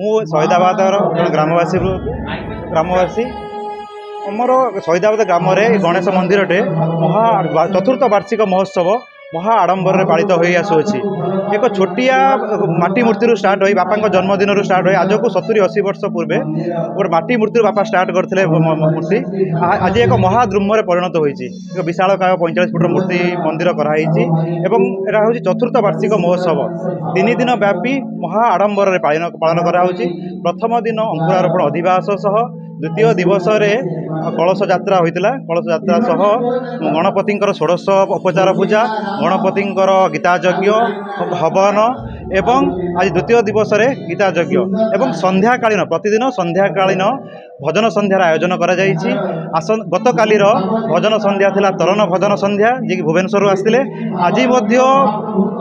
ମୁଁ ଶହୀଦାବାଦର ଜଣେ ଗ୍ରାମବାସୀ ଆମର ଶହୀଦାବାଦ ଗ୍ରାମରେ ଗଣେଶ ମନ୍ଦିରଟେ ଚତୁର୍ଥ ବାର୍ଷିକ ମହୋତ୍ସବ ମହା ଆଡ଼ମ୍ବରରେ ପାଳିତ ହୋଇ ଆସୁଅଛି। ଏକ ଛୋଟିଆ ମାଟି ମୂର୍ତ୍ତିରୁ ଷ୍ଟାର୍ଟ ହୋଇ ବାପାଙ୍କ ଜନ୍ମଦିନରୁ ଷ୍ଟାର୍ଟ ହୋଇ ଆଜକୁ 70-80 ବର୍ଷ ପୂର୍ବେ ଗୋଟେ ମାଟି ମୂର୍ତ୍ତିରୁ ବାପା ଷ୍ଟାର୍ଟ କରିଥିଲେ ମୂର୍ତ୍ତି ଆଜି ଏକ ମହାଦ୍ରୁମରେ ପରିଣତ ହୋଇଛି। ଏକ ବିଶାଳକାୟ 45 ଫୁଟର ମୂର୍ତ୍ତି ମନ୍ଦିର କରାଯାଇଛି ଏବଂ ଏହା ହେଉଛି ଚତୁର୍ଥ ବାର୍ଷିକ ମହୋତ୍ସବ। 3 ଦିନ ବ୍ୟାପୀ ମହା ଆଡ଼ମ୍ବରରେ ପାଳନ କରାଯାଉଛି। ପ୍ରଥମ ଦିନ ଅଙ୍କୁରାରୋପଣ ଅଧିବାସ ସହ ଦ୍ୱିତୀୟ ଦିବସରେ କଳସ ଯାତ୍ରା ହୋଇଥିଲା। କଳସ ଯାତ୍ରା ସହ ଗଣପତିଙ୍କର ଷୋଡ଼ଶ ଉପଚାର ପୂଜା, ଗଣପତିଙ୍କର ଗୀତା ଯଜ୍ଞ ହବନ ଏବଂ ଆଜି ଦ୍ୱିତୀୟ ଦିବସରେ ଗୀତା ଯଜ୍ଞ ଏବଂ ସନ୍ଧ୍ୟାକାଳୀନ ପ୍ରତିଦିନ ସନ୍ଧ୍ୟାକାଳୀନ ଭଜନ ସନ୍ଧ୍ୟାର ଆୟୋଜନ କରାଯାଇଛି। ଗତକାଲିର ଭଜନ ସନ୍ଧ୍ୟା ଥିଲା ତରନ ଭଜନ ସନ୍ଧ୍ୟା, ଯିଏକି ଭୁବନେଶ୍ୱରରୁ ଆସିଥିଲେ।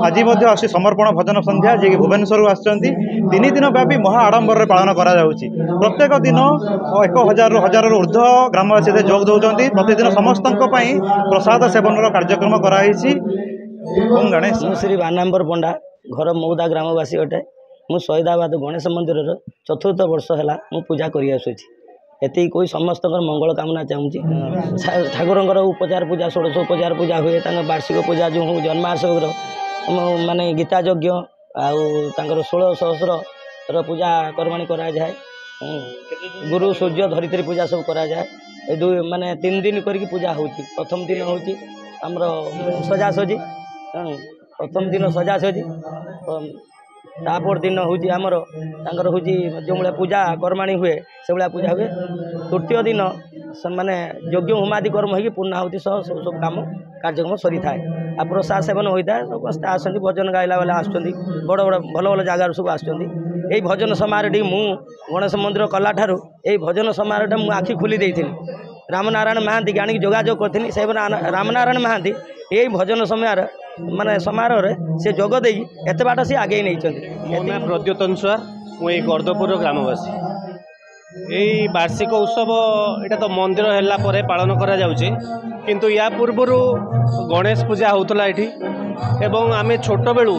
ଆଜି ମଧ୍ୟ ଆସୁଛି ସମର୍ପଣ ଭଜନ ସନ୍ଧ୍ୟା, ଯିଏକି ଭୁବନେଶ୍ୱରରୁ ଆସିଛନ୍ତି। 3 ଦିନ ବ୍ୟାପୀ ମହା ଆଡ଼ମ୍ବରରେ ପାଳନ କରାଯାଉଛି। ପ୍ରତ୍ୟେକ ଦିନ 1000ରୁ ଉର୍ଦ୍ଧ୍ୱ ଗ୍ରାମବାସୀ ଯୋଗ ଦେଉଛନ୍ତି। ପ୍ରତିଦିନ ସମସ୍ତଙ୍କ ପାଇଁ ପ୍ରସାଦ ସେବନର କାର୍ଯ୍ୟକ୍ରମ କରାଯାଇଛି। ଗଣେଶ ମୁଁ ଶ୍ରୀ ବାନାମ୍ବର ପଣ୍ଡା, ଘର ମଉଦା ଗ୍ରାମବାସୀ ଅଟେ। ମୁଁ ଶହୀଦାବାଦ ଗଣେଶ ମନ୍ଦିରର 4ଥ ବର୍ଷ ହେଲା ମୁଁ ପୂଜା କରି ଆସୁଛି। ଏତିକି କହି ସମସ୍ତଙ୍କର ମଙ୍ଗଳ କାମନା ଚାହୁଁଛି। ଠାକୁରଙ୍କର ଉପଚାର ପୂଜା, ଷୋଡ଼ଶ ଉପଚାର ପୂଜା ହୁଏ। ତାଙ୍କ ବାର୍ଷିକ ପୂଜା ଯେଉଁ ଜନ୍ମାଷ୍ଟମୀର ମାନେ ଗୀତା ଯଜ୍ଞ ଆଉ ତାଙ୍କର 16 ସହସ୍ରର ପୂଜା କର୍ମାଣି କରାଯାଏ। ଗୁରୁ ସୂର୍ଯ୍ୟ ଧରିତ୍ରୀ ପୂଜା ସବୁ କରାଯାଏ। ଏ ମାନେ 3 ଦିନ କରିକି ପୂଜା ହେଉଛି। ପ୍ରଥମ ଦିନ ହେଉଛି ଆମର ସଜାସଜି, ପ୍ରଥମ ଦିନ ସଜାସଜି, ତାପର ଦିନ ହେଉଛି ଆମର ତାଙ୍କର ହେଉଛି ଯେଉଁଭଳିଆ ପୂଜା କର୍ମାଣି ହୁଏ ସେଭଳିଆ ପୂଜା ହୁଏ। ତୃତୀୟ ଦିନ ସେମାନେ ଯଜ୍ଞ ହୋମାଦି କର୍ମ ହୋଇକି ପୂର୍ଣ୍ଣାହୁତି ସହ ସବୁ କାମ କାର୍ଯ୍ୟକ୍ରମ ସରିଥାଏ। ଆଉ ପ୍ରସାଦ ସେବନ ହୋଇଥାଏ। ସମସ୍ତେ ଆସନ୍ତି, ଭଜନ ଗାଇଲା ବେଳେ ଆସୁଛନ୍ତି, ବଡ଼ ଭଲ ଜାଗାରୁ ସବୁ ଆସୁଛନ୍ତି। ଏଇ ଭଜନ ସମାରୋହଟି ମୁଁ ଗଣେଶ ମନ୍ଦିର କଲାଠାରୁ ଏଇ ଭଜନ ସମାରୋହଟା ମୁଁ ଆଖି ଖୋଲି ଦେଇଥିଲି। ରାମନାରାୟଣ ମହାନ୍ତିକି ଆଣିକି ଯୋଗାଯୋଗ କରିଥିଲି। ସେ ରାମନାରାୟଣ ମହାନ୍ତି ଏଇ ଭଜନ ସମାରୋହରେ ସେ ଯୋଗ ଦେଇକି ଏତେ ବାଟ ସେ ଆଗେଇ ନେଇଛନ୍ତି। ମୋ ନାଁ ପ୍ରଦ୍ୟୁତ ସ୍ୱାଇଁ, ମୁଁ ଏଇ ଗର୍ଦ୍ଦପୁରର ଗ୍ରାମବାସୀ। ଏଇ ବାର୍ଷିକ ଉତ୍ସବ ଏଇଟା ତ ମନ୍ଦିର ହେଲା ପରେ ପାଳନ କରାଯାଉଛି, କିନ୍ତୁ ୟା ପୂର୍ବରୁ ଗଣେଶ ପୂଜା ହେଉଥିଲା ଏଠି ଏବଂ ଆମେ ଛୋଟବେଳୁ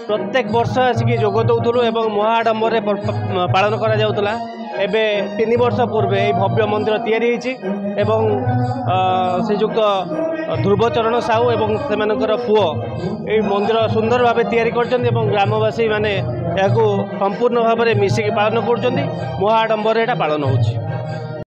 ପ୍ରତ୍ୟେକ ବର୍ଷ ଆସିକି ଯୋଗ ଦେଉଥିଲୁ ଏବଂ ମହା ଆଡ଼ମ୍ବରରେ ପାଳନ କରାଯାଉଥିଲା। ଏବେ 3 ବର୍ଷ ପୂର୍ବେ ଏହି ଭବ୍ୟ ମନ୍ଦିର ତିଆରି ହୋଇଛି ଏବଂ ଶ୍ରୀଯୁକ୍ତ ଧ୍ରୁବଚରଣ ସାହୁ ଏବଂ ସେମାନଙ୍କର ପୁଅ ଏହି ମନ୍ଦିର ସୁନ୍ଦର ଭାବେ ତିଆରି କରିଛନ୍ତି ଏବଂ ଗ୍ରାମବାସୀ ମାନେ ଏହାକୁ ସମ୍ପୂର୍ଣ୍ଣ ଭାବରେ ମିଶିକି ପାଳନ କରୁଛନ୍ତି। ମହା ଆଡ଼ମ୍ବରରେ ଏଇଟା ପାଳନ ହେଉଛି।